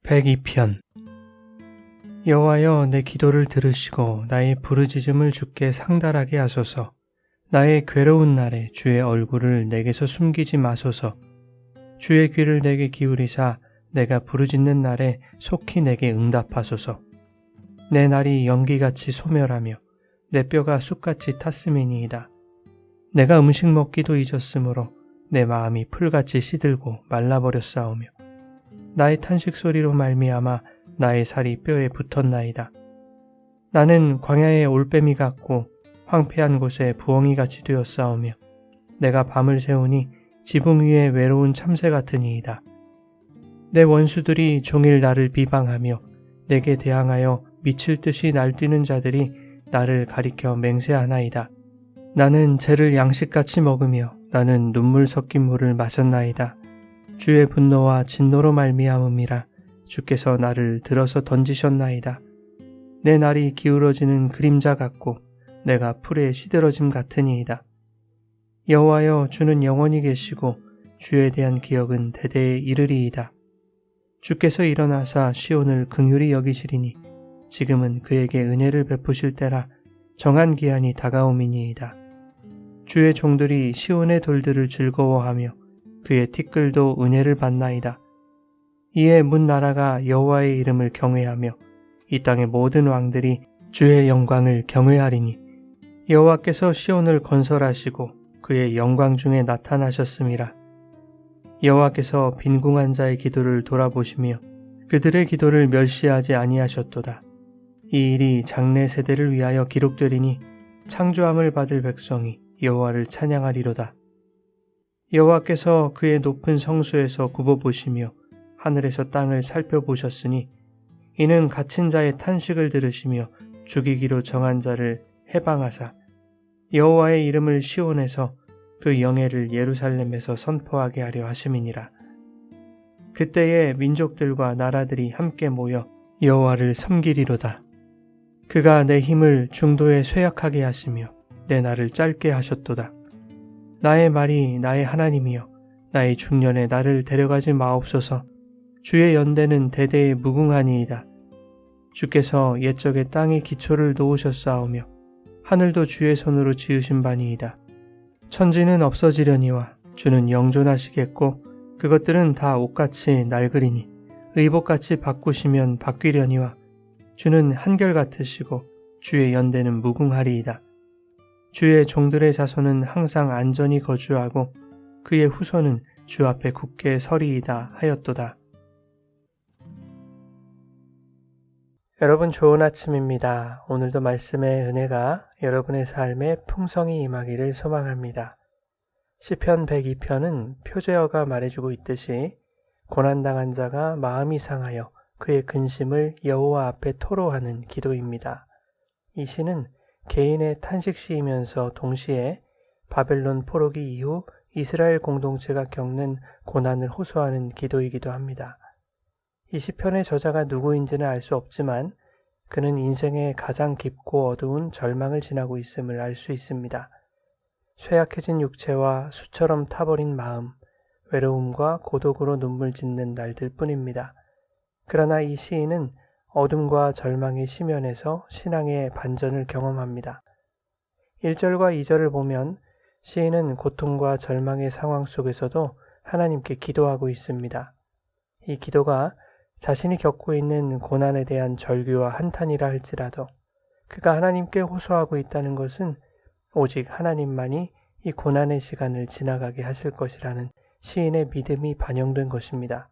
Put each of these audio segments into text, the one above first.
102편. 여호와여, 내 기도를 들으시고 나의 부르짖음을 주께 상달하게 하소서. 나의 괴로운 날에 주의 얼굴을 내게서 숨기지 마소서. 주의 귀를 내게 기울이사 내가 부르짖는 날에 속히 내게 응답하소서. 내 날이 연기같이 소멸하며 내 뼈가 쑥같이 탔음이니이다. 내가 음식 먹기도 잊었으므로 내 마음이 풀같이 시들고 말라버렸사오며 나의 탄식 소리로 말미암아 나의 살이 뼈에 붙었나이다. 나는 광야의 올빼미 같고 황폐한 곳에 부엉이같이 되었사오며 내가 밤을 새우니 지붕 위에 외로운 참새 같으니이다. 내 원수들이 종일 나를 비방하며 내게 대항하여 미칠 듯이 날뛰는 자들이 나를 가리켜 맹세하나이다. 나는 죄를 양식같이 먹으며 나는 눈물 섞인 물을 마셨나이다. 주의 분노와 진노로 말미암음이라. 주께서 나를 들어서 던지셨나이다. 내 날이 기울어지는 그림자 같고 내가 풀에 시들어짐 같으니이다. 여호와여, 주는 영원히 계시고 주에 대한 기억은 대대에 이르리이다. 주께서 일어나사 시온을 긍휼히 여기시리니 지금은 그에게 은혜를 베푸실 때라. 정한 기한이 다가옴이니이다. 주의 종들이 시온의 돌들을 즐거워하며 그의 티끌도 은혜를 받나이다. 이에 문 나라가 여호와의 이름을 경외하며 이 땅의 모든 왕들이 주의 영광을 경외하리니 여호와께서 시온을 건설하시고 그의 영광 중에 나타나셨음이라. 여호와께서 빈궁한 자의 기도를 돌아보시며 그들의 기도를 멸시하지 아니하셨도다. 이 일이 장래 세대를 위하여 기록되리니 창조함을 받을 백성이 여호와를 찬양하리로다. 여호와께서 그의 높은 성소에서 굽어보시며 하늘에서 땅을 살펴보셨으니 이는 갇힌 자의 탄식을 들으시며 죽이기로 정한 자를 해방하사 여호와의 이름을 시온에서 그 영예를 예루살렘에서 선포하게 하려 하심이니라. 그때에 민족들과 나라들이 함께 모여 여호와를 섬기리로다. 그가 내 힘을 중도에 쇠약하게 하시며 내 날을 짧게 하셨도다. 나의 말이 나의 하나님이여 나의 중년에 나를 데려가지 마옵소서. 주의 연대는 대대에 무궁하니이다. 주께서 옛적에 땅에 기초를 놓으셨사오며 하늘도 주의 손으로 지으신 바니이다. 천지는 없어지려니와 주는 영존하시겠고 그것들은 다 옷같이 낡으리니 의복같이 바꾸시면 바뀌려니와 주는 한결같으시고 주의 연대는 무궁하리이다. 주의 종들의 자손은 항상 안전히 거주하고 그의 후손은 주 앞에 굳게 서리이다 하였도다. 여러분, 좋은 아침입니다. 오늘도 말씀의 은혜가 여러분의 삶에 풍성히 임하기를 소망합니다. 시편 102편은 표제어가 말해주고 있듯이 고난당한 자가 마음이 상하여 그의 근심을 여호와 앞에 토로하는 기도입니다. 이 시는 개인의 탄식시이면서 동시에 바벨론 포로기 이후 이스라엘 공동체가 겪는 고난을 호소하는 기도이기도 합니다. 이 시편의 저자가 누구인지는 알 수 없지만 그는 인생의 가장 깊고 어두운 절망을 지나고 있음을 알 수 있습니다. 쇠약해진 육체와 수처럼 타버린 마음, 외로움과 고독으로 눈물 짓는 날들 뿐입니다. 그러나 이 시인은 어둠과 절망의 시면에서 신앙의 반전을 경험합니다. 1절과 2절을 보면 시인은 고통과 절망의 상황 속에서도 하나님께 기도하고 있습니다. 이 기도가 자신이 겪고 있는 고난에 대한 절규와 한탄이라 할지라도 그가 하나님께 호소하고 있다는 것은 오직 하나님만이 이 고난의 시간을 지나가게 하실 것이라는 시인의 믿음이 반영된 것입니다.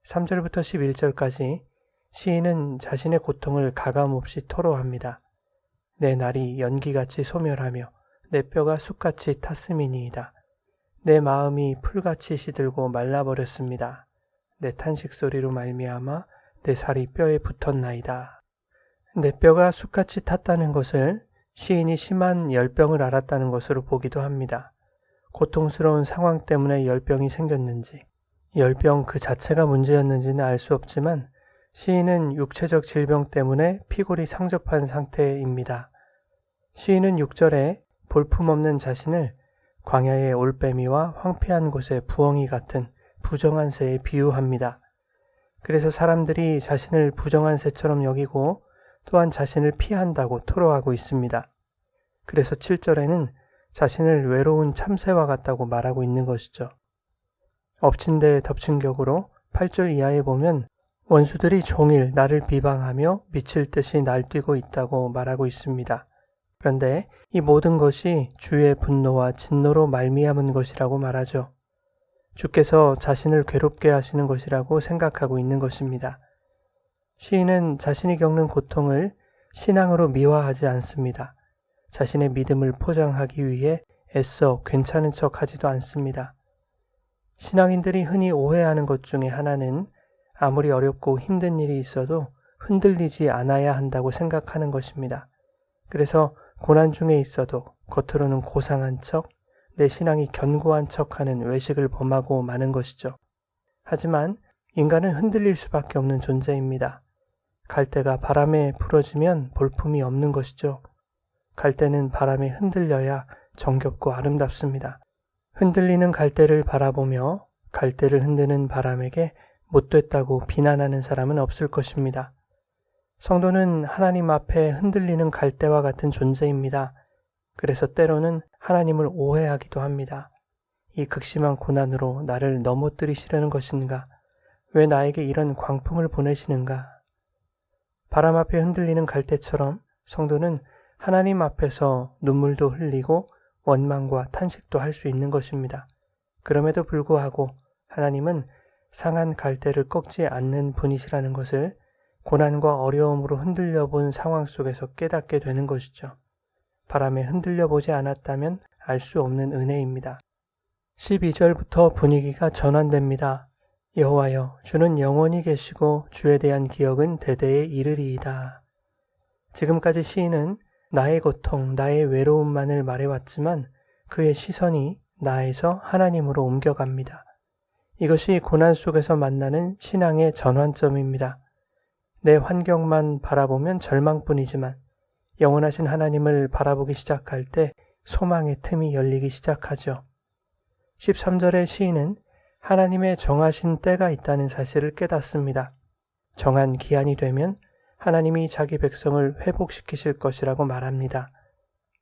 3절부터 11절까지 시인은 자신의 고통을 가감없이 토로합니다. 내 날이 연기같이 소멸하며 내 뼈가 쑥같이 탔음이니이다. 내 마음이 풀같이 시들고 말라버렸습니다. 내 탄식 소리로 말미암아 내 살이 뼈에 붙었나이다. 내 뼈가 쑥같이 탔다는 것을 시인이 심한 열병을 앓았다는 것으로 보기도 합니다. 고통스러운 상황 때문에 열병이 생겼는지, 열병 그 자체가 문제였는지는 알 수 없지만 시인은 육체적 질병 때문에 피골이 상접한 상태입니다. 시인은 6절에 볼품없는 자신을 광야의 올빼미와 황폐한 곳의 부엉이 같은 부정한 새에 비유합니다. 그래서 사람들이 자신을 부정한 새처럼 여기고 또한 자신을 피한다고 토로하고 있습니다. 그래서 7절에는 자신을 외로운 참새와 같다고 말하고 있는 것이죠. 엎친 데 덮친 격으로 8절 이하에 보면 원수들이 종일 나를 비방하며 미칠 듯이 날뛰고 있다고 말하고 있습니다. 그런데 이 모든 것이 주의 분노와 진노로 말미암은 것이라고 말하죠. 주께서 자신을 괴롭게 하시는 것이라고 생각하고 있는 것입니다. 시인은 자신이 겪는 고통을 신앙으로 미화하지 않습니다. 자신의 믿음을 포장하기 위해 애써 괜찮은 척 하지도 않습니다. 신앙인들이 흔히 오해하는 것 중에 하나는 아무리 어렵고 힘든 일이 있어도 흔들리지 않아야 한다고 생각하는 것입니다. 그래서 고난 중에 있어도 겉으로는 고상한 척, 내 신앙이 견고한 척하는 외식을 범하고 마는 것이죠. 하지만 인간은 흔들릴 수밖에 없는 존재입니다. 갈대가 바람에 부러지면 볼품이 없는 것이죠. 갈대는 바람에 흔들려야 정겹고 아름답습니다. 흔들리는 갈대를 바라보며 갈대를 흔드는 바람에게 못됐다고 비난하는 사람은 없을 것입니다. 성도는 하나님 앞에 흔들리는 갈대와 같은 존재입니다. 그래서 때로는 하나님을 오해하기도 합니다. 이 극심한 고난으로 나를 넘어뜨리시려는 것인가? 왜 나에게 이런 광풍을 보내시는가? 바람 앞에 흔들리는 갈대처럼 성도는 하나님 앞에서 눈물도 흘리고 원망과 탄식도 할 수 있는 것입니다. 그럼에도 불구하고 하나님은 상한 갈대를 꺾지 않는 분이시라는 것을 고난과 어려움으로 흔들려 본 상황 속에서 깨닫게 되는 것이죠. 바람에 흔들려 보지 않았다면 알 수 없는 은혜입니다. 12절부터 분위기가 전환됩니다. 여호와여, 주는 영원히 계시고 주에 대한 기억은 대대에 이르리이다. 지금까지 시인은 나의 고통, 나의 외로움만을 말해왔지만 그의 시선이 나에서 하나님으로 옮겨갑니다. 이것이 고난 속에서 만나는 신앙의 전환점입니다. 내 환경만 바라보면 절망뿐이지만 영원하신 하나님을 바라보기 시작할 때 소망의 틈이 열리기 시작하죠. 13절의 시인은 하나님의 정하신 때가 있다는 사실을 깨닫습니다. 정한 기한이 되면 하나님이 자기 백성을 회복시키실 것이라고 말합니다.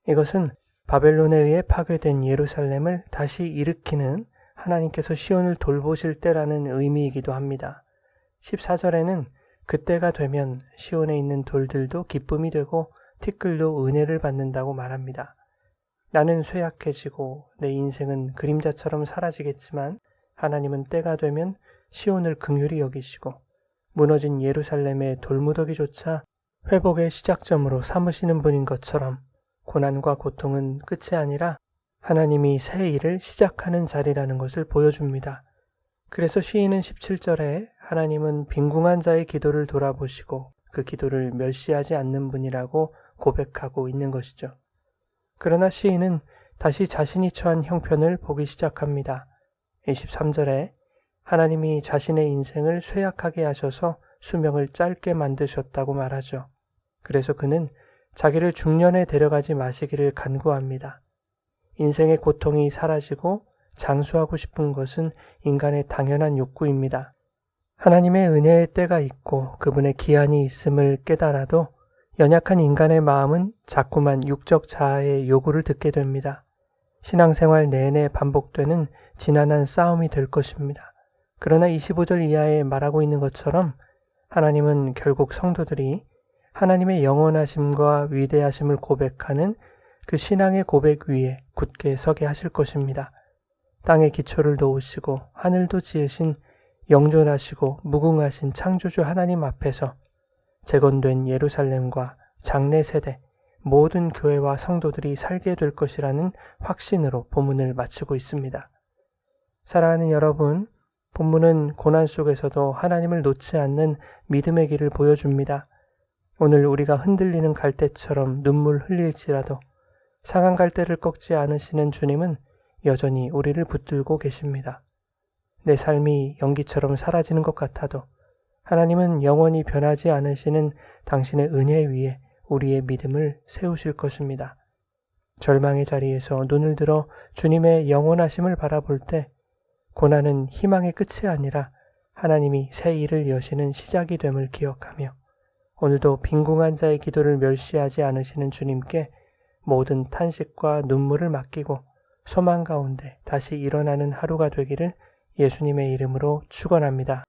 이것은 바벨론에 의해 파괴된 예루살렘을 다시 일으키는 하나님께서 시온을 돌보실 때라는 의미이기도 합니다. 14절에는 그때가 되면 시온에 있는 돌들도 기쁨이 되고 티끌도 은혜를 받는다고 말합니다. 나는 쇠약해지고 내 인생은 그림자처럼 사라지겠지만 하나님은 때가 되면 시온을 긍휼히 여기시고 무너진 예루살렘의 돌무더기조차 회복의 시작점으로 삼으시는 분인 것처럼 고난과 고통은 끝이 아니라 하나님이 새 일을 시작하는 자리라는 것을 보여줍니다. 그래서 시인은 17절에 하나님은 빈궁한 자의 기도를 돌아보시고 그 기도를 멸시하지 않는 분이라고 고백하고 있는 것이죠. 그러나 시인은 다시 자신이 처한 형편을 보기 시작합니다. 23절에 하나님이 자신의 인생을 쇠약하게 하셔서 수명을 짧게 만드셨다고 말하죠. 그래서 그는 자기를 중년에 데려가지 마시기를 간구합니다. 인생의 고통이 사라지고 장수하고 싶은 것은 인간의 당연한 욕구입니다. 하나님의 은혜의 때가 있고 그분의 기한이 있음을 깨달아도 연약한 인간의 마음은 자꾸만 육적 자아의 요구를 듣게 됩니다. 신앙생활 내내 반복되는 지난한 싸움이 될 것입니다. 그러나 25절 이하에 말하고 있는 것처럼 하나님은 결국 성도들이 하나님의 영원하심과 위대하심을 고백하는 그 신앙의 고백 위에 굳게 서게 하실 것입니다. 땅의 기초를 놓으시고 하늘도 지으신 영존하시고 무궁하신 창조주 하나님 앞에서 재건된 예루살렘과 장래 세대 모든 교회와 성도들이 살게 될 것이라는 확신으로 본문을 마치고 있습니다. 사랑하는 여러분, 본문은 고난 속에서도 하나님을 놓지 않는 믿음의 길을 보여줍니다. 오늘 우리가 흔들리는 갈대처럼 눈물 흘릴지라도 상한 갈대를 꺾지 않으시는 주님은 여전히 우리를 붙들고 계십니다. 내 삶이 연기처럼 사라지는 것 같아도 하나님은 영원히 변하지 않으시는 당신의 은혜 위에 우리의 믿음을 세우실 것입니다. 절망의 자리에서 눈을 들어 주님의 영원하심을 바라볼 때 고난은 희망의 끝이 아니라 하나님이 새 일을 여시는 시작이 됨을 기억하며 오늘도 빈궁한 자의 기도를 멸시하지 않으시는 주님께 모든 탄식과 눈물을 맡기고 소망 가운데 다시 일어나는 하루가 되기를 예수님의 이름으로 축원합니다.